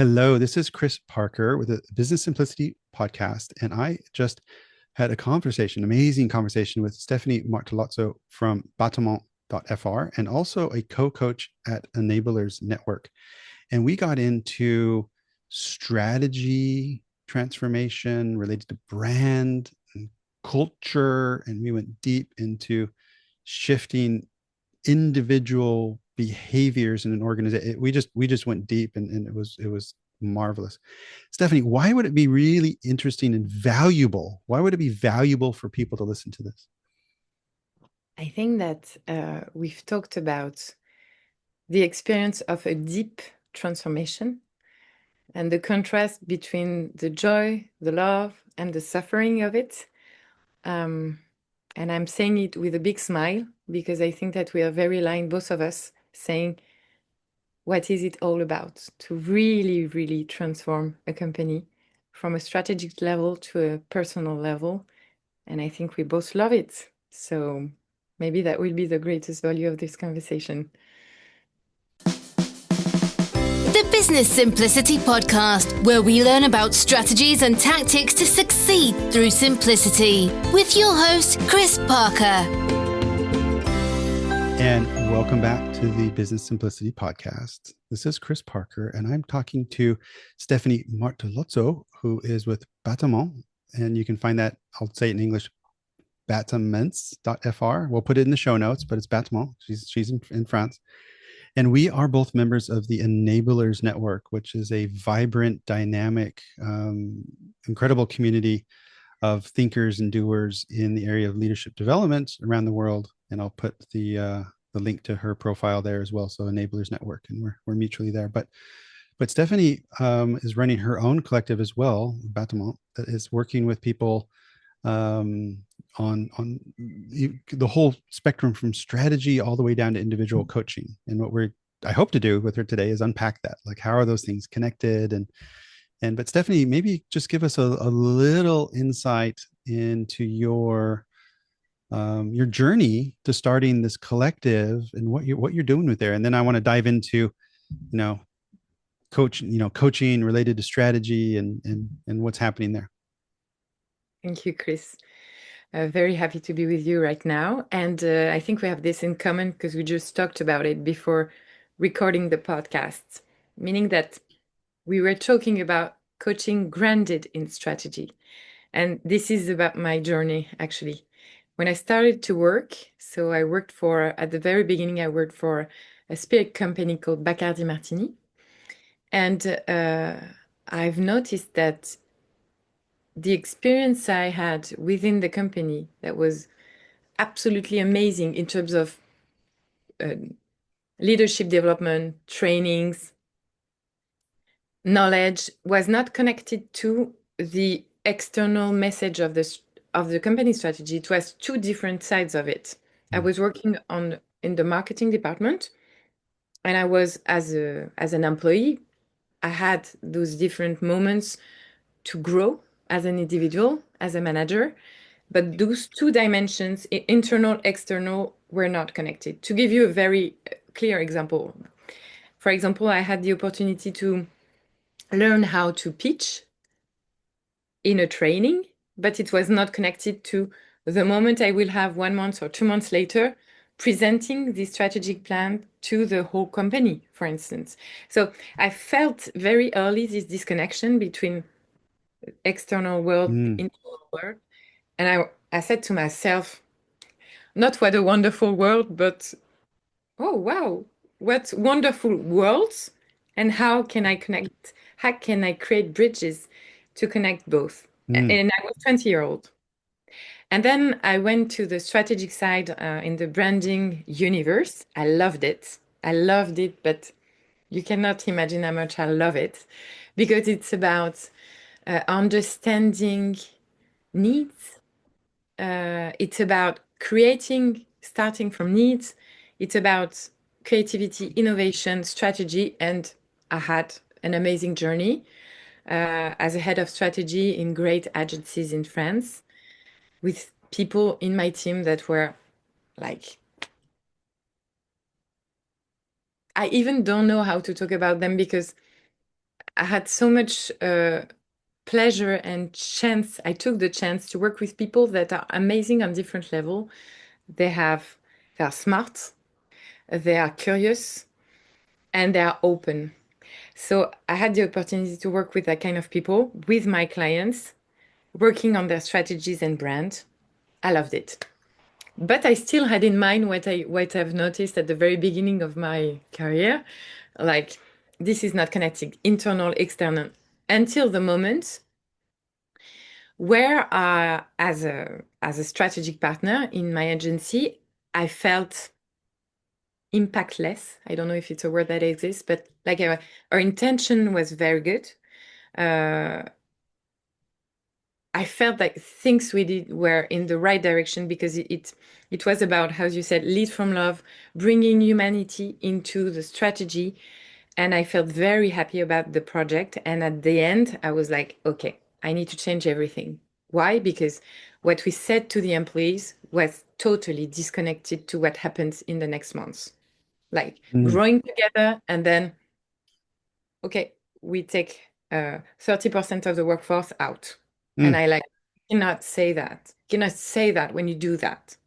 Hello, this is Chris Parker with the Business Simplicity podcast, and I just had a conversation, amazing conversation with Stéphanie Martellozo from Battements.fr and also a co-coach at Enablers Network. And we got into strategy, transformation related to brand and culture, and we went deep into shifting individual behaviors in an organization. We just went deep, and it was marvelous. Stephanie, why would it be really interesting and valuable? Why would it be valuable for people to listen to this? I think that we've talked about the experience of a deep transformation and the contrast between the joy, the love, and the suffering of it. And I'm saying it with a big smile because I think that we are very aligned, both of us, saying, what is it all about to really, really transform a company from a strategic level to a personal level? And I think we both love it. So maybe that will be the greatest value of this conversation. The Business Simplicity Podcast, where we learn about strategies and tactics to succeed through simplicity, with your host, Chris Parker. And welcome back to the Business Simplicity Podcast. This is Chris Parker, and I'm talking to Stéphanie Martellozo, who is with Battements. And you can find that, I'll say it in English, Battements.fr. We'll put it in the show notes, but it's Battements. She's in France. And we are both members of the Enablers Network, which is a vibrant, dynamic, incredible community of thinkers and doers in the area of leadership development around the world. And I'll put the link to her profile there as well. So Enablers Network, and we're mutually there. But Stephanie is running her own collective as well, Battements, that is working with people on the whole spectrum from strategy all the way down to individual coaching. And what I hope to do with her today is unpack that, like how are those things connected? But Stephanie, maybe just give us a little insight into your journey to starting this collective and what you're doing with there. And then I want to dive into, coaching related to strategy and what's happening there. Thank you, Chris. Very happy to be with you right now. And I think we have this in common because we just talked about it before recording the podcast, meaning that we were talking about coaching grounded in strategy. And this is about my journey, actually. When I started to work, so at the very beginning, I worked for a spirit company called Bacardi Martini. And I've noticed that the experience I had within the company that was absolutely amazing in terms of leadership development, trainings, knowledge was not connected to the external message of the company strategy. It was two different sides of it. I was working in the marketing department, and I was as an employee, I had those different moments to grow as an individual, as a manager. But those two dimensions, internal, external, were not connected. To give you a very clear example, for example, I had the opportunity to learn how to pitch in a training, but it was not connected to the moment I will have 1 month or 2 months later presenting the strategic plan to the whole company, for instance. So I felt very early this disconnection between external world, internal world. And I said to myself, not what a wonderful world, but, oh, wow, what wonderful worlds. And how can I connect? How can I create bridges to connect both? And I was 20-year-old. And then I went to the strategic side in the branding universe. I loved it. But you cannot imagine how much I love it because it's about understanding needs. It's about creating, starting from needs. It's about creativity, innovation, strategy. And I had an amazing journey as a head of strategy in great agencies in France with people in my team that were like, I even don't know how to talk about them because I had so much pleasure and chance. I took the chance to work with people that are amazing on different level. They are smart, they are curious, and they are open. So I had the opportunity to work with that kind of people, with my clients, working on their strategies and brand. I loved it. But I still had in mind what I've noticed at the very beginning of my career, like this is not connecting internal, external, until the moment where, as a strategic partner in my agency, I felt impactless. I don't know if it's a word that exists, but like our intention was very good. Uh, I felt like things we did were in the right direction because it was about, how you said, lead from love, bringing humanity into the strategy. And I felt very happy about the project. And at the end, I was like, okay, I need to change everything. Why? Because what we said to the employees was totally disconnected to what happens in the next months. Like Mm, growing together and then, okay, we take 30% of the workforce out. And mm, I like cannot say that. Cannot say that when you do that.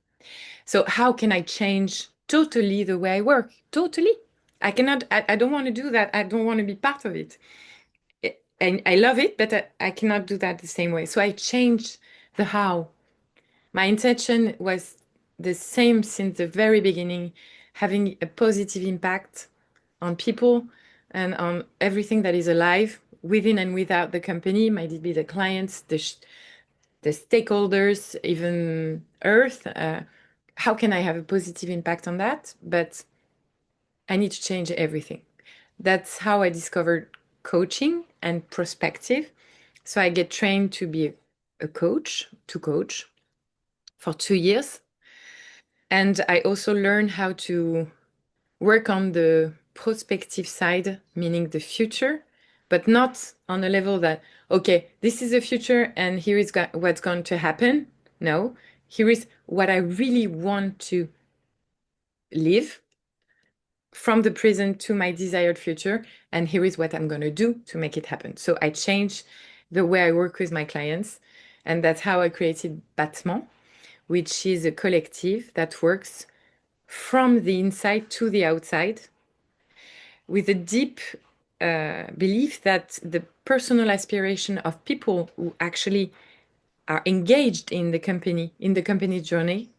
So how can I change totally the way I work? Totally. I cannot, I don't want to do that. I don't want to be part of it. And I love it, but I cannot do that the same way. So I changed the how. My intention was the same since the very beginning, having a positive impact on people and on everything that is alive within and without the company. Might it be the clients, the stakeholders, even Earth. How can I have a positive impact on that? But I need to change everything. That's how I discovered coaching and perspective. So I get trained to be a coach, to coach for 2 years. And I also learn how to work on the prospective side, meaning the future, but not on a level that, okay, this is the future and here is what's going to happen. No, here is what I really want to live from the present to my desired future. And here is what I'm going to do to make it happen. So I changed the way I work with my clients. And that's how I created Battements, which is a collective that works from the inside to the outside with a deep belief that the personal aspiration of people who actually are engaged in the company journey,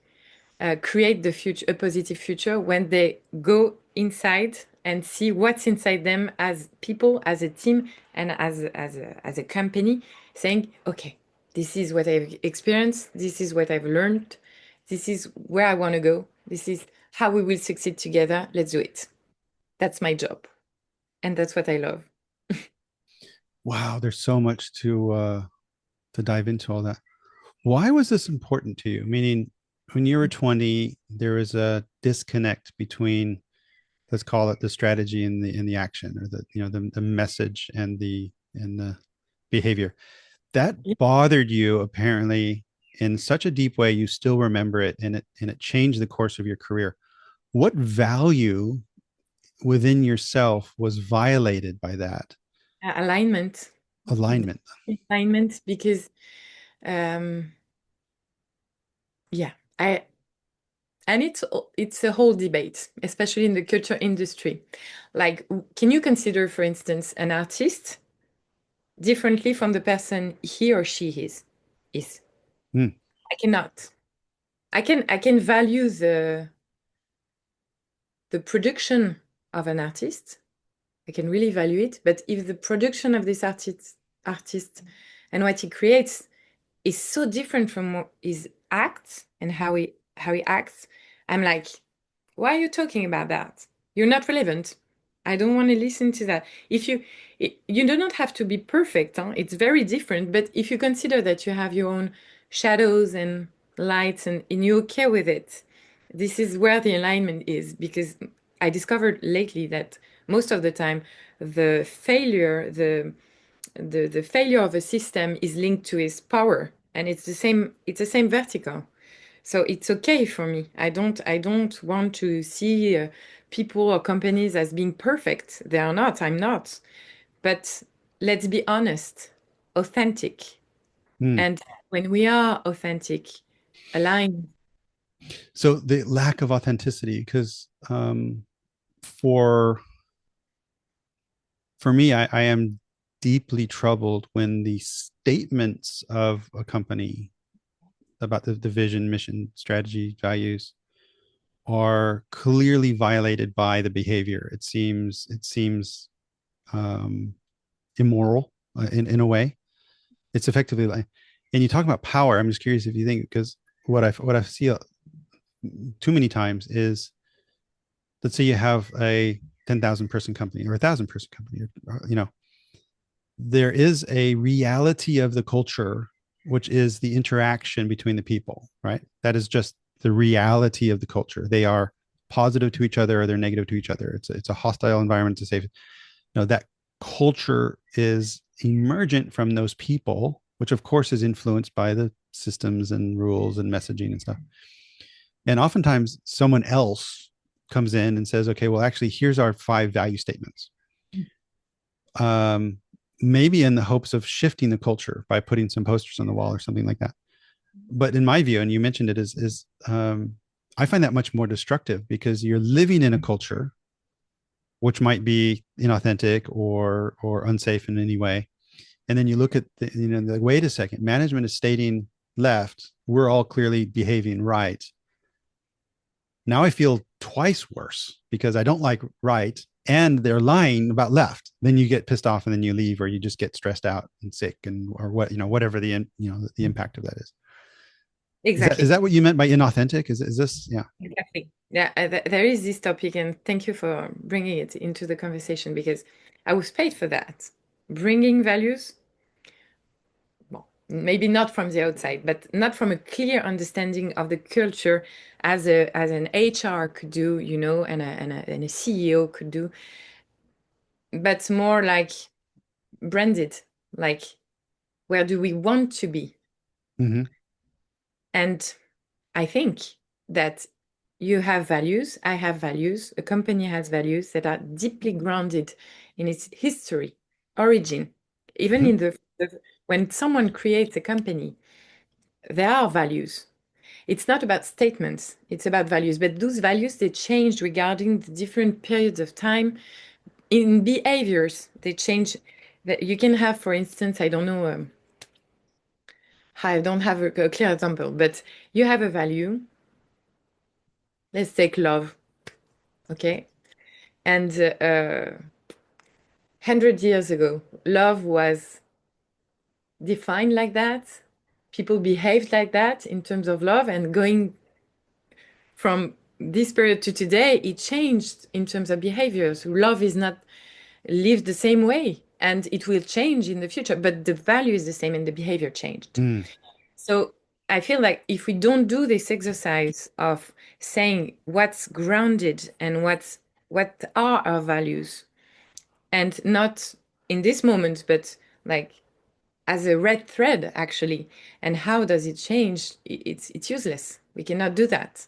create the future, a positive future when they go inside and see what's inside them as people, as a team, and as a company, saying, okay, this is what I've experienced, this is what I've learned, this is where I want to go, this is how we will succeed together. Let's do it. That's my job. And that's what I love. wow, there's so much to dive into all that. Why was this important to you? Meaning, when you were 20, there was a disconnect between, let's call it, the strategy and the action, or the message and the behavior. That Yeah. bothered you apparently in such a deep way. You still remember it, and it changed the course of your career. What value within yourself was violated by that Alignment. alignment? Alignment because um yeah, I and it's a whole debate, especially in the culture industry. Like, can you consider, for instance, an artist differently from the person he or she is? Hmm. I cannot. I can value the production of an artist. I can really value it. But if the production of this artist and what he creates is so different from what his acts and how he acts, I'm like, why are you talking about that? You're not relevant. I don't want to listen to that. If you do not have to be perfect, huh? It's very different. But if you consider that you have your own shadows and lights and you're okay with it, this is where the alignment is. Because I discovered lately that most of the time, the failure, the failure of a system is linked to its power, and it's the same vertical. So it's okay for me. I don't want to see people or companies as being perfect. They are not. I'm not. But let's be honest, authentic. Mm. And when we are authentic, aligned. So the lack of authenticity, because for me, I am deeply troubled when the statements of a company about the vision, mission, strategy, values are clearly violated by the behavior. It seems immoral in a way. It's effectively like, and you talk about power. I'm just curious if you think, because what I see too many times is, let's say you have a 10,000 person company or a 1,000 person company, there is a reality of the culture, which is the interaction between the people, right? That is just the reality of the culture. They are positive to each other or they're negative to each other. It's a hostile environment to say, that culture is emergent from those people, which of course is influenced by the systems and rules and messaging and stuff. And oftentimes someone else comes in and says, okay, well, actually, here's our 5 value statements. Maybe in the hopes of shifting the culture by putting some posters on the wall or something like that. But in my view, and you mentioned it, is I find that much more destructive, because you're living in a culture which might be inauthentic or unsafe in any way. And then you look at like, wait a second, management is stating left, we're all clearly behaving right. Now I feel twice worse because I don't like right and they're lying about left. Then you get pissed off and then you leave, or you just get stressed out and sick, and or whatever the impact of that is. Exactly. Is that what you meant by inauthentic? Is this? Yeah. Exactly. Yeah, there is this topic, and thank you for bringing it into the conversation, because I was paid for that. Bringing values, well, maybe not from the outside, but not from a clear understanding of the culture as an HR could do, and a CEO could do, but more like branded, like where do we want to be? Mm-hmm. And I think that you have values, I have values, a company has values that are deeply grounded in its history, origin. Even Mm-hmm. in when someone creates a company, there are values. It's not about statements, it's about values. But those values, they changed regarding the different periods of time. In behaviors, they change. That you can have, for instance, I don't know, I don't have a clear example, but you have a value. Let's take love, okay? And 100 years ago, love was defined like that. People behaved like that in terms of love, and going from this period to today, it changed in terms of behaviors. Love is not lived the same way, and it will change in the future, but the value is the same and the behavior changed. Mm. So I feel like if we don't do this exercise of saying what's grounded and what are our values, and not in this moment, but like as a red thread actually, and how does it change? It's useless. We cannot do that.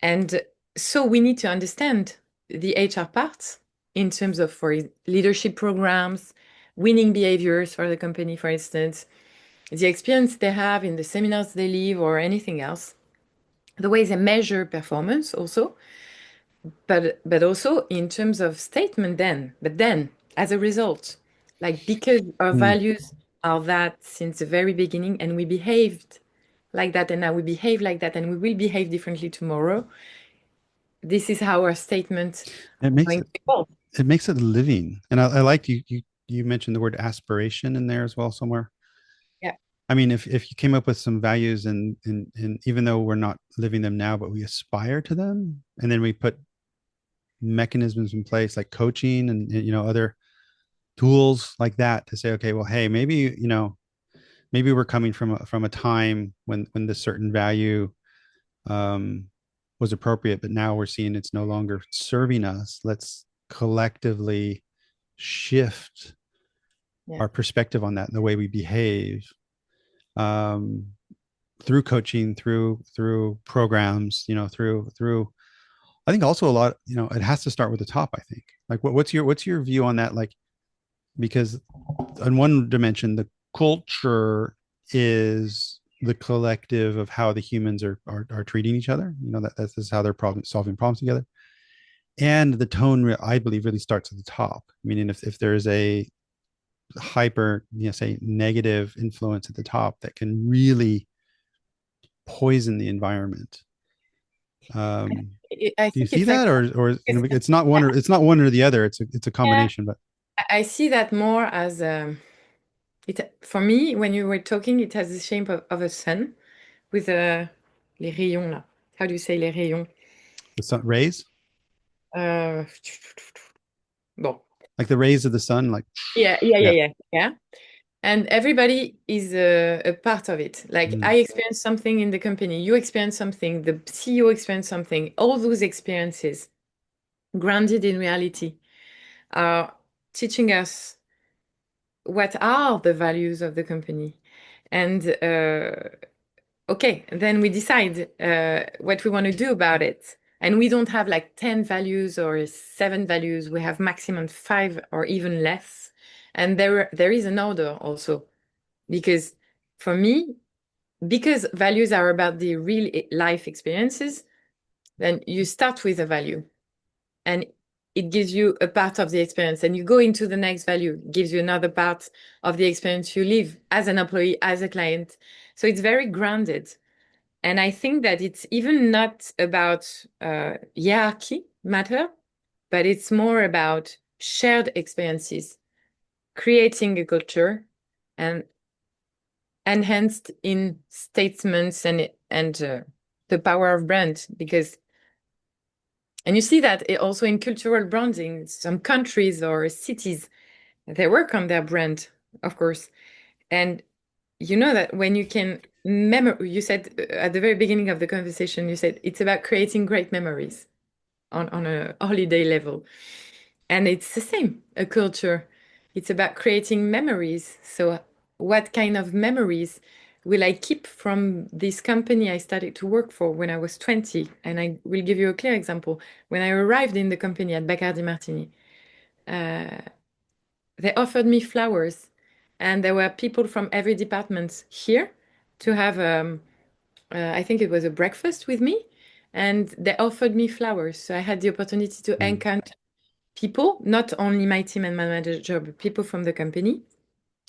And so we need to understand the HR parts in terms of, for leadership programs, winning behaviors for the company, for instance, the experience they have in the seminars they leave, or anything else, the way they measure performance also, but also in terms of statement then as a result, like, because our Mm. values are that since the very beginning, and we behaved like that, and now we behave like that, and we will behave differently tomorrow. This is how our statements It are makes going it to evolve. it makes it living, and I like you mentioned the word aspiration in there as well somewhere. Yeah. I mean, if you came up with some values, and even though we're not living them now, but we aspire to them, and then we put mechanisms in place like coaching and other tools like that to say, okay, well, hey, maybe we're coming from a time when this certain value um, was appropriate, but now we're seeing it's no longer serving us. Let's collectively shift our perspective on that and the way we behave, um, through coaching, through programs, through I think also a lot, it has to start with the top. I think, like, what's your view on that? Like, because on one dimension, the culture is the collective of how the humans are treating each other. You know, that is how they're solving problems together. And the tone, I believe, really starts at the top. Meaning, if there is a hyper, say negative influence at the top that can really poison the environment. I Do you think see it's like, that, or it's not one or the other? It's a yeah, combination. But I see that more as it for me. When you were talking, it has the shape of a sun with les rayons là. How do you say les rayons? the sun rays, Uh, bon. like the rays of the sun, like yeah. Yeah. And everybody is a part of it. Like Mm. I experienced something in the company, you experienced something, the CEO experienced something. All those experiences, grounded in reality, are teaching us what are the values of the company. And okay, then we decide what we want to do about it. And we don't have like 10 values or 7 values. We have maximum 5 or even less. And there is an order also. Because for me, because values are about the real life experiences, then you start with a value and it gives you a part of the experience. And you go into the next value, gives you another part of the experience you live as an employee, as a client. So it's very grounded. And I think that it's even not about hierarchy matter, but it's more about shared experiences, creating a culture and enhanced in statements and the power of brand. Because and you see that also in cultural branding, some countries or cities, they work on their brand, of course. And you know that when you can you said at the very beginning of the conversation, you said it's about creating great memories on a holiday level. And it's the same, a culture. It's about creating memories. So what kind of memories will I keep from this company I started to work for when I was 20? And I will give you a clear example. When I arrived in the company at Bacardi Martini, uh, they offered me flowers. And there were people from every department here to have, I think it was a breakfast with me. And they offered me flowers. So I had the opportunity to Mm. encounter people, not only my team and my manager, but people from the company.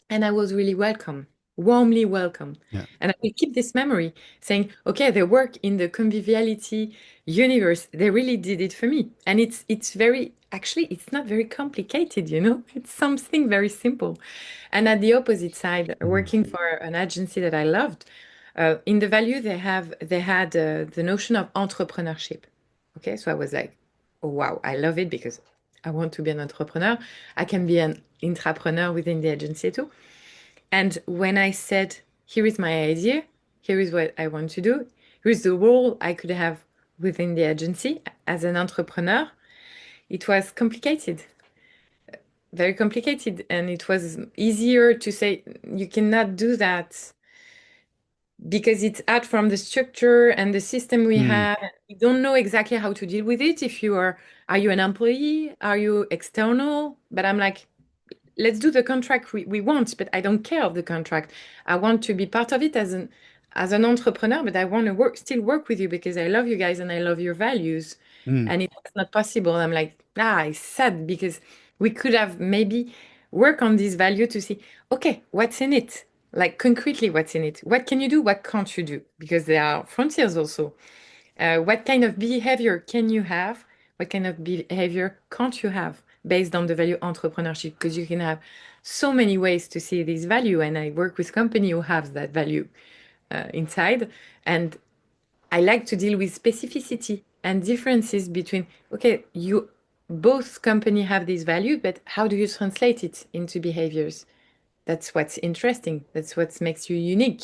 And I was really welcome, warmly welcome. Yeah. And I will keep this memory saying, okay, they work in the conviviality universe. They really did it for me. And it's very, actually, it's not very complicated, you know? It's something very simple. And at the opposite side, Mm. working for an agency that I loved, in the value they had the notion of entrepreneurship. Okay, so I was like, oh wow, I love it because I want to be an entrepreneur. I can be an intrapreneur within the agency too. And when I said, here is my idea, here is what I want to do, here is the role I could have within the agency as an entrepreneur, it was complicated, very complicated. And it was easier to say, you cannot do that because it's out from the structure and the system we Mm. have. We don't know exactly how to deal with it. If you are you an employee? Are you external? But I'm like, let's do the contract we want, but I don't care of the contract. I want to be part of it as an entrepreneur, but I want to still work with you because I love you guys and I love your values. Mm. And it's not possible. I'm like, it's sad because we could have maybe work on this value to see, okay, what's in it? Like concretely, what's in it? What can you do? What can't you do? Because there are frontiers also. What kind of behavior can you have? What kind of behavior can't you have based on the value entrepreneurship? Because you can have so many ways to see this value. And I work with company who have that value inside. And I like to deal with specificity and differences between, okay, you both company have this value, but how do you translate it into behaviors? That's what's interesting. That's what makes you unique,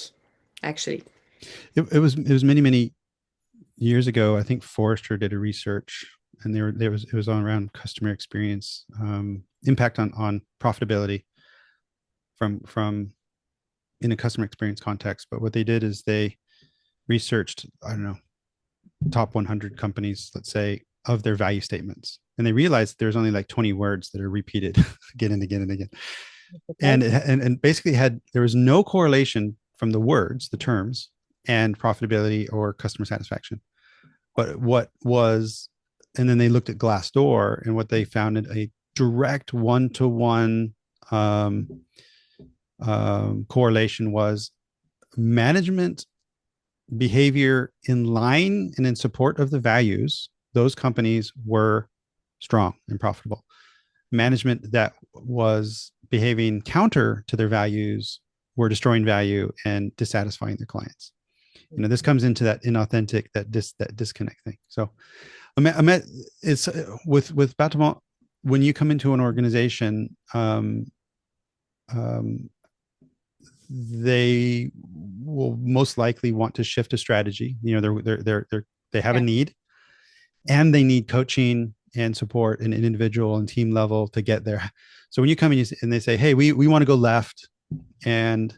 actually. It was many years ago. I think Forrester did a research, and it was on around customer experience, impact on profitability from in a customer experience context. But what they did is they researched, I don't know, top 100 companies, let's say, of their value statements, and they realized there's only like 20 words that are repeated again and again and again. Okay. And basically there was no correlation from the words, the terms, and profitability or customer satisfaction. But what was, and then they looked at Glassdoor, and what they found a direct one-to-one correlation was management behavior in line and in support of the values. Those companies were strong and profitable. Management that was behaving counter to their values were destroying value and dissatisfying their clients. This comes into that inauthentic, that disconnect thing. So I met it's with Battements, when you come into an organization, they will most likely want to shift a strategy. They have a need, and they need coaching and support in an individual and team level to get there. So when you come in and they say, hey, we want to go left, and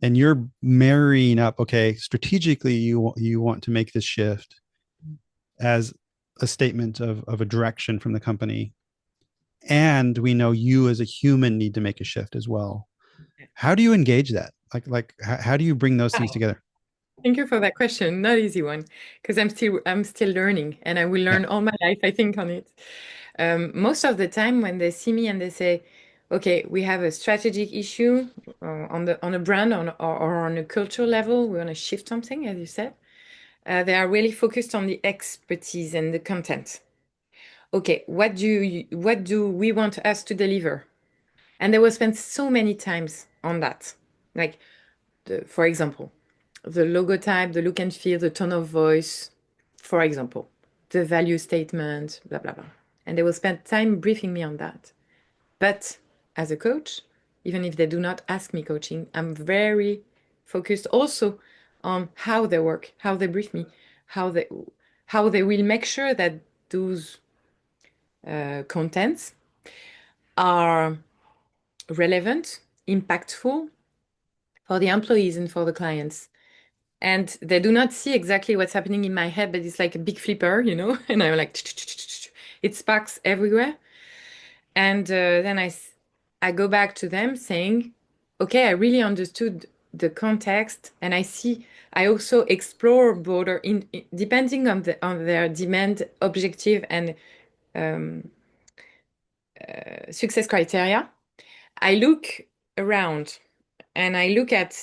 you're marrying up, okay, strategically you want to make this shift as a statement of a direction from the company, and we know you as a human need to make a shift as well. How do you engage that? Like how do you bring those things together? Thank you for that question. Not easy one, because I'm still learning, and I will learn all my life, I think, on it. Most of the time when they see me and they say, okay, we have a strategic issue on a brand or on a cultural level, we want to shift something, as you said. They are really focused on the expertise and the content. Okay, what do we want us to deliver? And they will spend so many times on that. Like, for example, the logo type, the look and feel, the tone of voice, for example, the value statement, blah, blah, blah. And they will spend time briefing me on that. But as a coach, even if they do not ask me coaching, I'm very focused also on how they work, how they brief me, how they will make sure that those contents are relevant, impactful for the employees and for the clients. And they do not see exactly what's happening in my head, but it's like a big flipper, and I'm like, it sparks everywhere. And then I go back to them saying, okay, I really understood the context, and I also explore broader depending on their demand, objective, and success criteria. I look around and I look at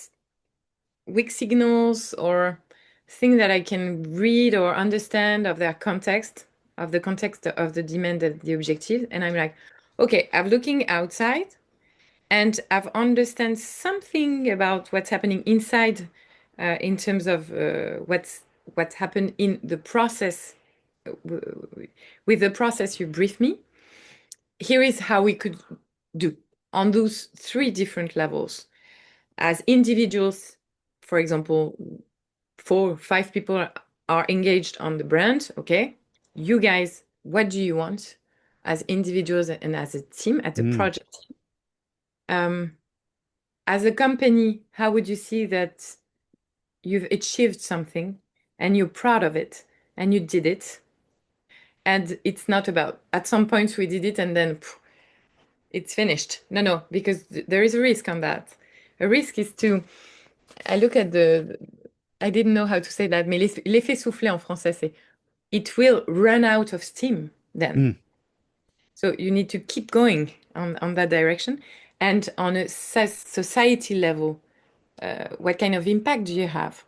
weak signals or things that I can read or understand of their context, of the context of the demand and the objective. And I'm like, okay, I'm looking outside and I've understand something about what's happening inside in terms of what's happened in the process. With the process you brief me, here is how we could do on those three different levels. As individuals, for example, 4 or 5 people are engaged on the brand. Okay, you guys, what do you want as individuals and as a team, at a project team? As a company, how would you see that you've achieved something and you're proud of it and you did it? And it's not about, at some point we did it and then it's finished. No, because there is a risk on that. A risk is I look at I didn't know how to say that, mais l'effet soufflé en français, c'est it will run out of steam then. So you need to keep going on that direction. And on a society level, what kind of impact do you have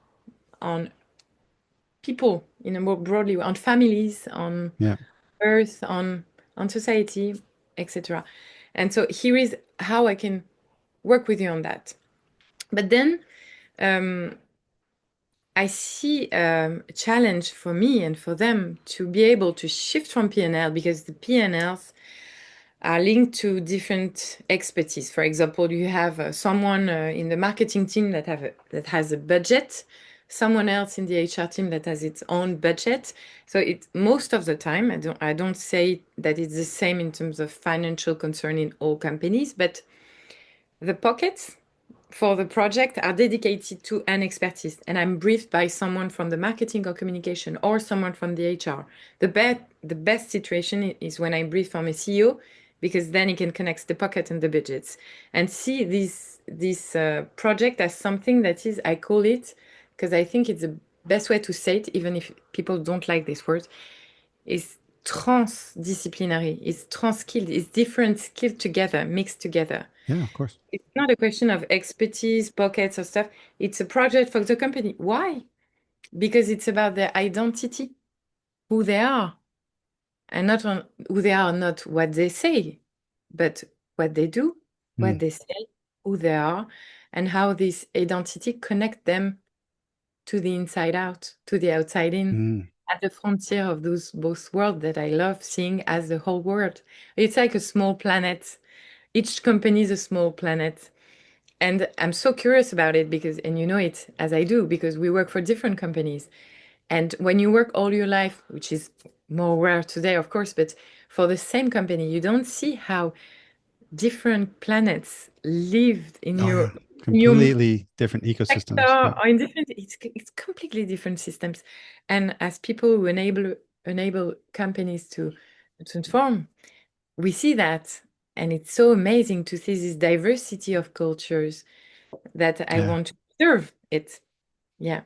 on people in a more broadly, on families, on Earth, on society, etc. And so here is how I can work with you on that. But then I see a challenge for me and for them to be able to shift from P&L, because the P&Ls are linked to different expertise. For example, you have someone in the marketing team that has a budget, someone else in the HR team that has its own budget. So most of the time, I don't say that it's the same in terms of financial concern in all companies, but the pockets for the project are dedicated to an expertise, and I'm briefed by someone from the marketing or communication or someone from the HR. The best situation is when I brief from a CEO, because then he can connect the pocket and the budgets and see this project as something that is, I call it, because I think it's the best way to say it, even if people don't like this word, is transdisciplinary, it's trans-skilled, it's different skills together, mixed together. Yeah, of course. It's not a question of expertise, pockets or stuff. It's a project for the company. Why? Because it's about their identity, who they are, and not on who they are, not what they say, but what they do, what they say, who they are, and how this identity connect them to the inside out, to the outside in, at the frontier of those both worlds that I love seeing as the whole world. It's like a small planet. Each company is a small planet. And I'm so curious about it because, and you know it as I do, because we work for different companies. And when you work all your life, which is more rare today, of course, but for the same company, you don't see how different planets lived in your completely different ecosystems. sector or in different. It's completely different systems. And as people who enable companies to transform, we see that, and it's so amazing to see this diversity of cultures that I want to preserve it. Yeah.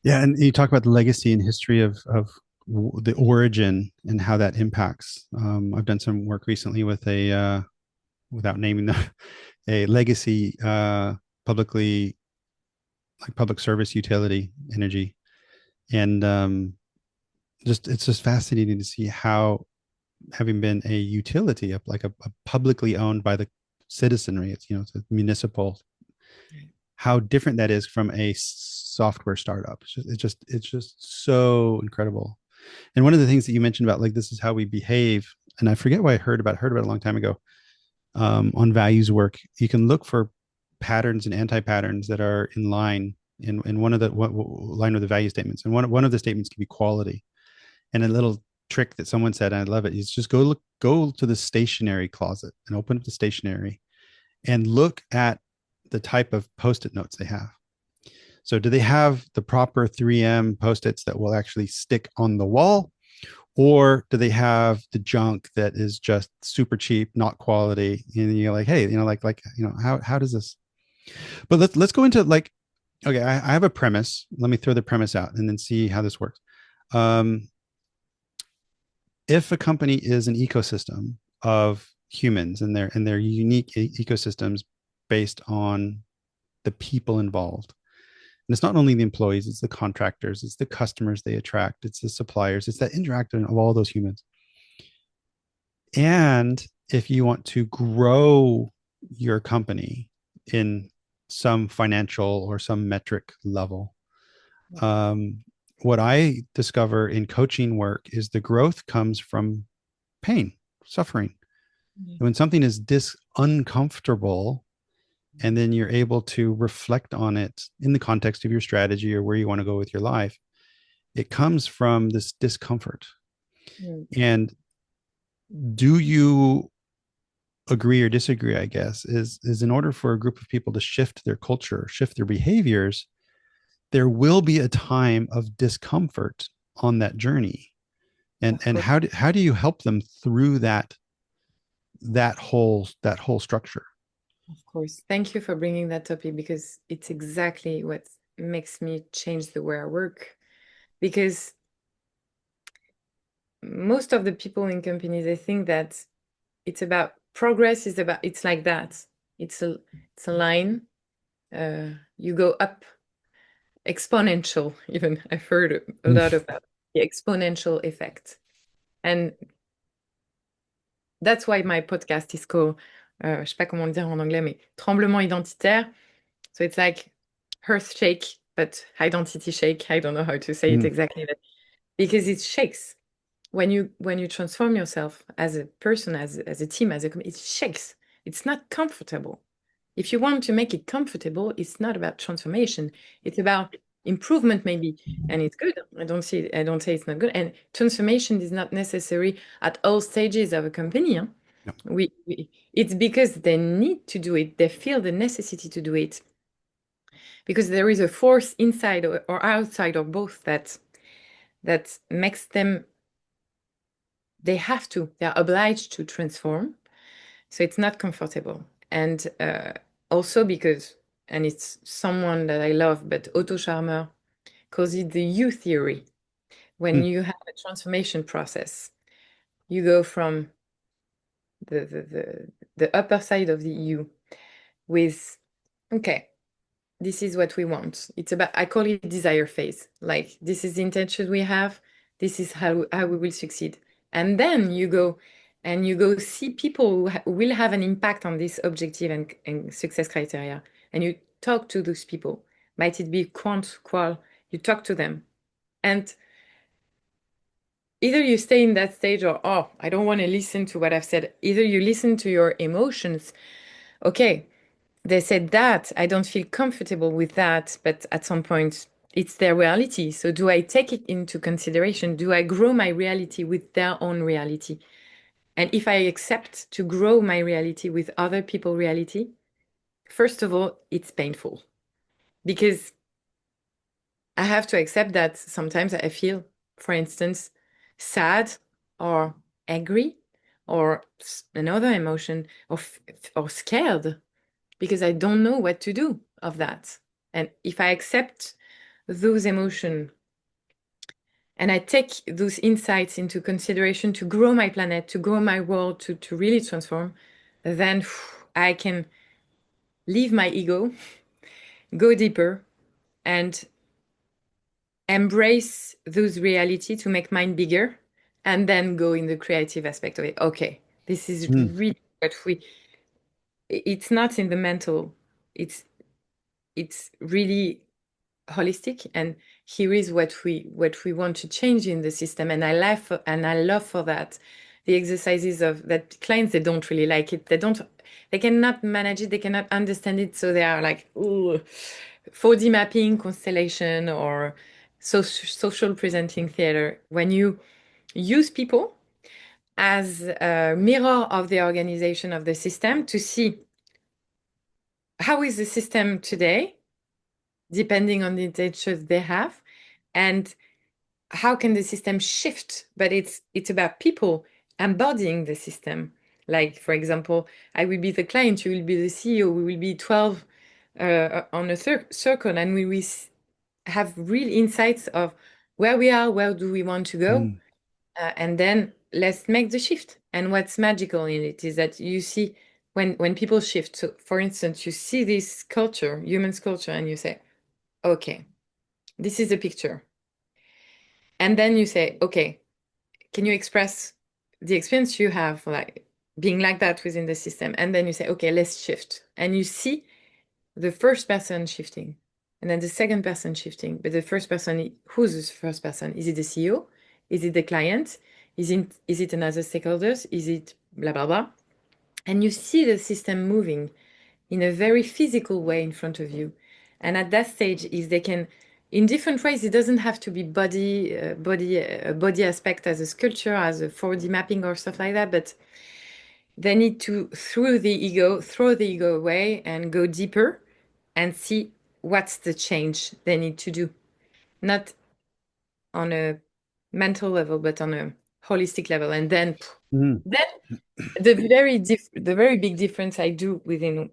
Yeah, and you talk about the legacy and history of the origin and how that impacts. I've done some work recently with a without naming the a legacy publicly like public service utility energy, and it's just fascinating to see how, having been a utility of like a publicly owned by the citizenry, it's it's a municipal, how different that is from a software startup. It's just so incredible. And one of the things that you mentioned about like this is how we behave, and I forget why I heard about it a long time ago, on values work. You can look for patterns and anti-patterns that are in line in one of the line with the value statements, and one of the statements can be quality. And a little trick that someone said, and I love it, is just go to the stationery closet and open up the stationery and look at the type of post-it notes they have. So do they have the proper 3M post-its that will actually stick on the wall, or do they have the junk that is just super cheap, not quality? And you're like, hey, how does this? But let's go into like, okay, I have a premise. Let me throw the premise out and then see how this works. If a company is an ecosystem of humans and their unique ecosystems based on the people involved, and it's not only the employees, it's the contractors, it's the customers they attract, it's the suppliers, it's that interaction of all those humans. And if you want to grow your company in some financial or some metric level, what I discover in coaching work is the growth comes from pain, suffering. When something is uncomfortable, and then you're able to reflect on it in the context of your strategy or where you want to go with your life, it comes from this discomfort. And do you agree or disagree, I guess, is in order for a group of people to shift their culture, shift their behaviors, there will be a time of discomfort on that journey. And how do you help them through that whole structure? Of course. Thank you for bringing that topic, because it's exactly what makes me change the way I work. Because most of the people in companies, they think that it's about progress, it's like that. It's a line. You go up, exponential, even. I've heard a lot about the exponential effect. And that's why my podcast is called, je sais pas comment le dire en anglais, mais tremblement identitaire. So it's like earth shake, but identity shake. I don't know how to say it exactly, but because it shakes. When you transform yourself as a person, as a team, it shakes. It's not comfortable. If you want to make it comfortable, it's not about transformation. It's about improvement, maybe, and it's good. I don't say it's not good. And transformation is not necessary at all stages of a company. Huh? No. It's because they need to do it. They feel the necessity to do it. because there is a force inside or outside or both that makes them, they're obliged to transform. So it's not comfortable. And also because, and it's someone that I love, but Otto Scharmer calls it the U theory. When you have a transformation process, you go from the upper side of the U with, okay, this is what we want. It's about, I call it desire phase. Like, this is the intention we have. This is how we will succeed. And then you go see people who will have an impact on this objective and success criteria. And you talk to those people. Might it be quant, qual? You talk to them. And either you stay in that stage or, oh, I don't want to listen to what I've said. Either you listen to your emotions. Okay, they said that, I don't feel comfortable with that, but at some point it's their reality. So do I take it into consideration? Do I grow my reality with their own reality? And if I accept to grow my reality with other people's reality, first of all, it's painful because I have to accept that sometimes I feel, for instance, sad or angry or another emotion or scared because I don't know what to do of that. And if I accept those emotions and I take those insights into consideration to grow my planet, to grow my world, to really transform, then I can leave my ego, go deeper, and embrace those reality to make mine bigger, and then go in the creative aspect of it. Okay, this is really what it's not in the mental, it's really holistic, and here is what we want to change in the system. And I love for that the exercises of that clients, they don't really like it, they cannot manage it, they cannot understand it, so they are like, ooh, 4D mapping, constellation, or social presenting theater. When you use people as a mirror of the organization of the system to see how is the system today, depending on the intentions they have, and how can the system shift. But it's about people embodying the system. Like, for example, I will be the client, you will be the CEO, we will be 12 on a circle, and we will have real insights of where we are, where do we want to go, and then let's make the shift. And what's magical in it is that you see when people shift. So, for instance, you see this culture, human's culture, and you say, okay, this is a picture. And then you say, okay, can you express the experience you have like being like that within the system? And then you say, okay, let's shift. And you see the first person shifting, and then the second person shifting. But the first person, who's the first person? Is it the CEO? Is it the client? Is it another stakeholders? Is it blah, blah, blah? And you see the system moving in a very physical way in front of you. And at that stage, is they can, in different ways, it doesn't have to be body aspect as a sculpture, as a 4D mapping or stuff like that, but they need to throw the ego away and go deeper and see what's the change they need to do. Not on a mental level, but on a holistic level. And then the very big difference I do within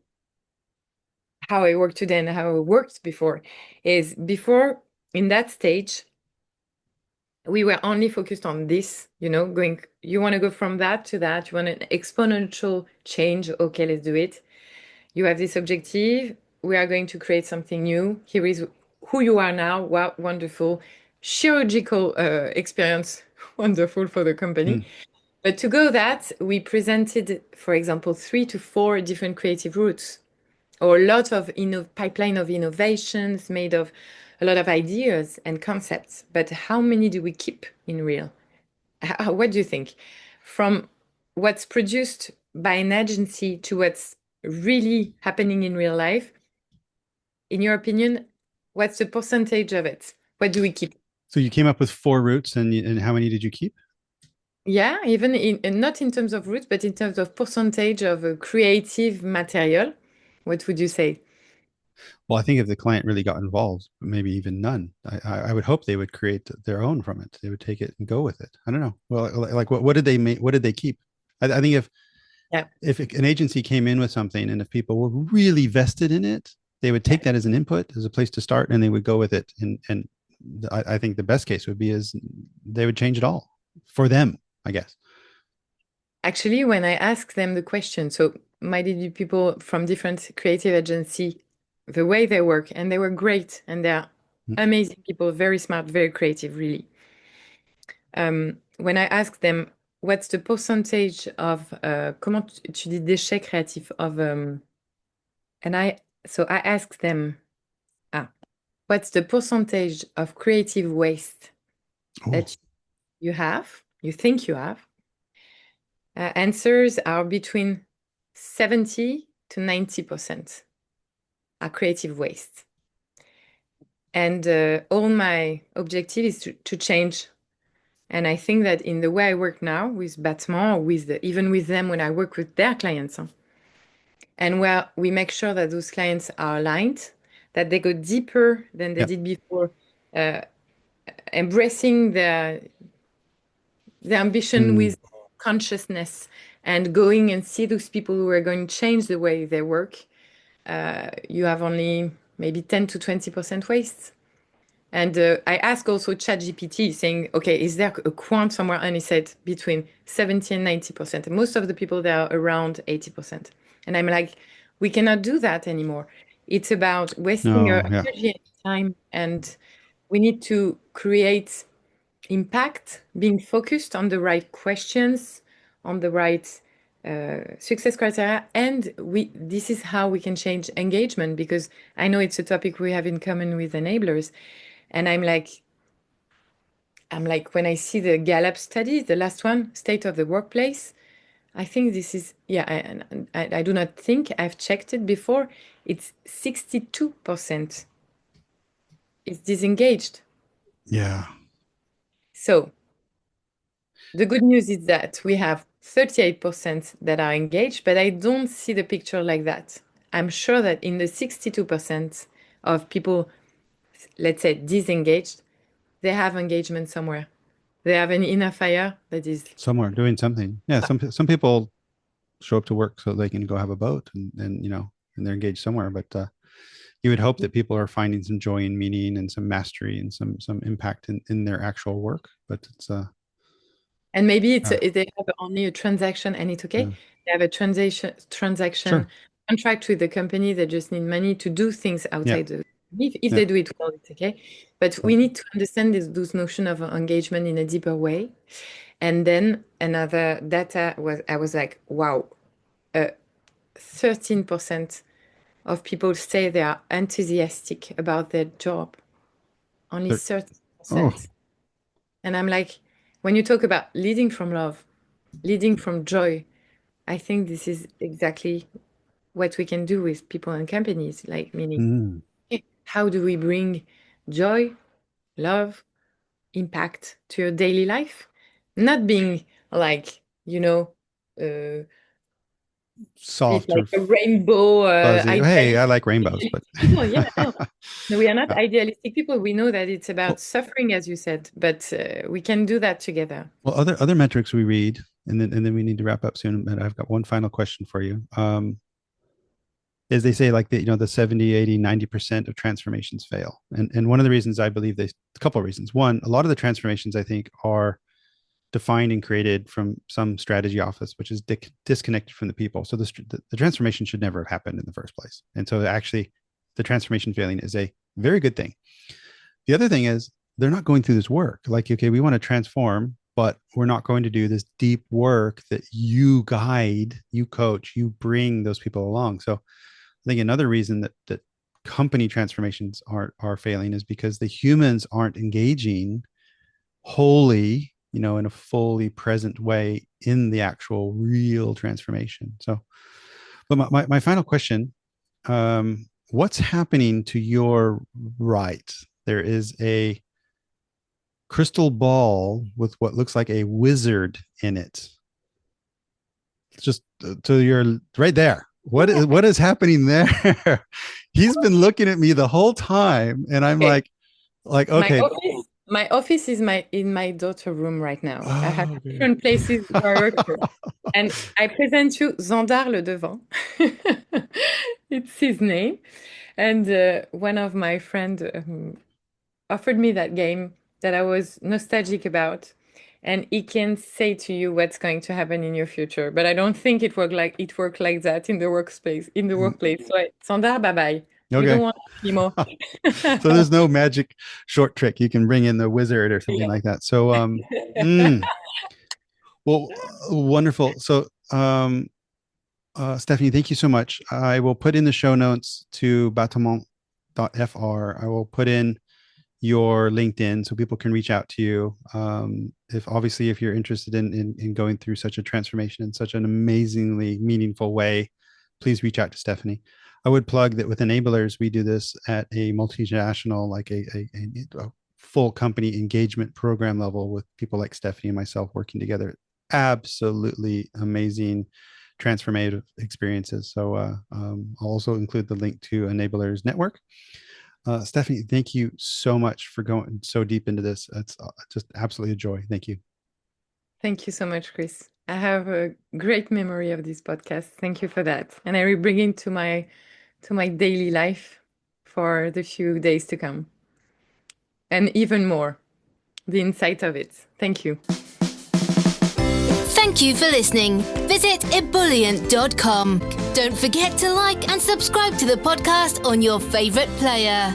how I work today and how I worked before is, before, in that stage, we were only focused on this, going, you want to go from that to that, you want an exponential change. Okay, let's do it. You have this objective. We are going to create something new. Here is who you are now. Wow, wonderful. Chirurgical experience, wonderful for the company. But to go that, we presented, for example, 3 to 4 different creative routes, or a lot of pipeline of innovations made of a lot of ideas and concepts. But how many do we keep in real? What do you think? From what's produced by an agency to what's really happening in real life, in your opinion, what's the percentage of it? What do we keep? So you came up with 4 routes, and how many did you keep? Yeah, even not in terms of routes, but in terms of percentage of creative material. What would you say? Well, I think if the client really got involved, maybe even none, I would hope they would create their own from it. They would take it and go with it. I don't know. Well, like what did they make? What did they keep? I think Yeah, if an agency came in with something and if people were really vested in it, they would yeah. take that as an input, as a place to start, and they would go with it. And I think the best case would be is they would change it all for them, I guess. Actually, when I ask them the question, so my DD people from different creative agency, the way they work, and they were great, and they're amazing people, very smart, very creative, really. When I ask them, what's the percentage of, comment tu dis déchets créatifs of, so I ask them, what's the percentage of creative waste Oh, that you think you have? Answers are between 70 to 90% are creative waste. And all my objective is to change. And I think that in the way I work now with Battements, even with them when I work with their clients, and where we make sure that those clients are aligned, that they go deeper than they yeah. did before, uh, embracing the ambition Mm, with consciousness and going and see those people who are going to change the way they work. You have only maybe 10 to 20% waste. And I asked also ChatGPT saying, okay, is there a quant somewhere? And he said between 70 and 90%. And most of the people there are around 80%. And I'm like, we cannot do that anymore. It's about wasting your no, yeah. energy and time. And we need to create impact, being focused on the right questions, on the right success criteria, and this is how we can change engagement, because I know it's a topic we have in common with enablers. And I'm like when I see the Gallup study, the last one, state of the workplace, I think this is, yeah, I do not think I've checked it before. It's 62% is disengaged. Yeah. So the good news is that we have 38% that are engaged, but I don't see the picture like that. I'm sure that in the 62% of people, let's say, disengaged, they have engagement somewhere. They have an inner fire that is, Somewhere doing something. Yeah. Some people show up to work so they can go have a boat and and they're engaged somewhere. But you would hope that people are finding some joy and meaning and some mastery and some impact in their actual work. But it's and maybe uh, they have only a transaction and it's okay. yeah. They have a transaction Sure. contract with the company. They just need money to do things Yeah. outside the. If Yeah. they do it well, it's okay. But we need to understand those notion of engagement in a deeper way. And then another data was I was like, wow, 13% of people say they are enthusiastic about their job. Only They're, oh, 30%. And I'm like, when you talk about leading from love, leading from joy, I think this is exactly what we can do with people and companies, like meaning, mm, how do we bring joy, love, impact to your daily life? Not being like, a bit soft like or a rainbow fuzzy. Hey, I idealistic like rainbows, but people. Yeah, no. No, we are not uh, idealistic people. We know that it's about well, suffering, as you said, but we can do that together. well, other metrics we read, and then we need to wrap up soon. But I've got one final question for you. Is they say like the 70, 80, 90% of transformations fail. And one of the reasons I believe a couple of reasons. One, a lot of the transformations I think are defined and created from some strategy office, which is disconnected from the people. So the transformation should never have happened in the first place. And so actually the transformation failing is a very good thing. The other thing is they're not going through this work. Like, okay, we want to transform, but we're not going to do this deep work that you guide, you coach, you bring those people along. So I think another reason that company transformations are failing is because the humans aren't engaging wholly, in a fully present way in the actual real transformation. So, but my final question, what's happening to your right? There is a crystal ball with what looks like a wizard in it. It's just to your right there. what is happening there? He's been looking at me the whole time, and I'm Okay. okay. My office is in my daughter's room right now. I have Okay. different places where I work to. And I present you Zandar Le Devant. It's his name. And one of my friends offered me that game that I was nostalgic about. And he can say to you what's going to happen in your future. But I don't think it worked like that in the workplace. So Zandar, bye-bye. You Okay. don't want it anymore. So there's no magic short trick. You can bring in the wizard or something like that. So well, wonderful. So Stephanie, thank you so much. I will put in the show notes to battements.fr. I will put in your LinkedIn so people can reach out to you. If you're interested in going through such a transformation in such an amazingly meaningful way, please reach out to Stephanie. I would plug that with Enablers, we do this at a multinational, like a full company engagement program level with people like Stephanie and myself working together. Absolutely amazing transformative experiences. So I'll also include the link to Enablers Network. Stephanie, thank you so much for going so deep into this. It's just absolutely a joy. Thank you. Thank you so much, Chris. I have a great memory of this podcast. Thank you for that. And I will bring it to my daily life for the few days to come. And even more, the insight of it. Thank you. Thank you for listening. Visit ebullient.com. Don't forget to like and subscribe to the podcast on your favorite player.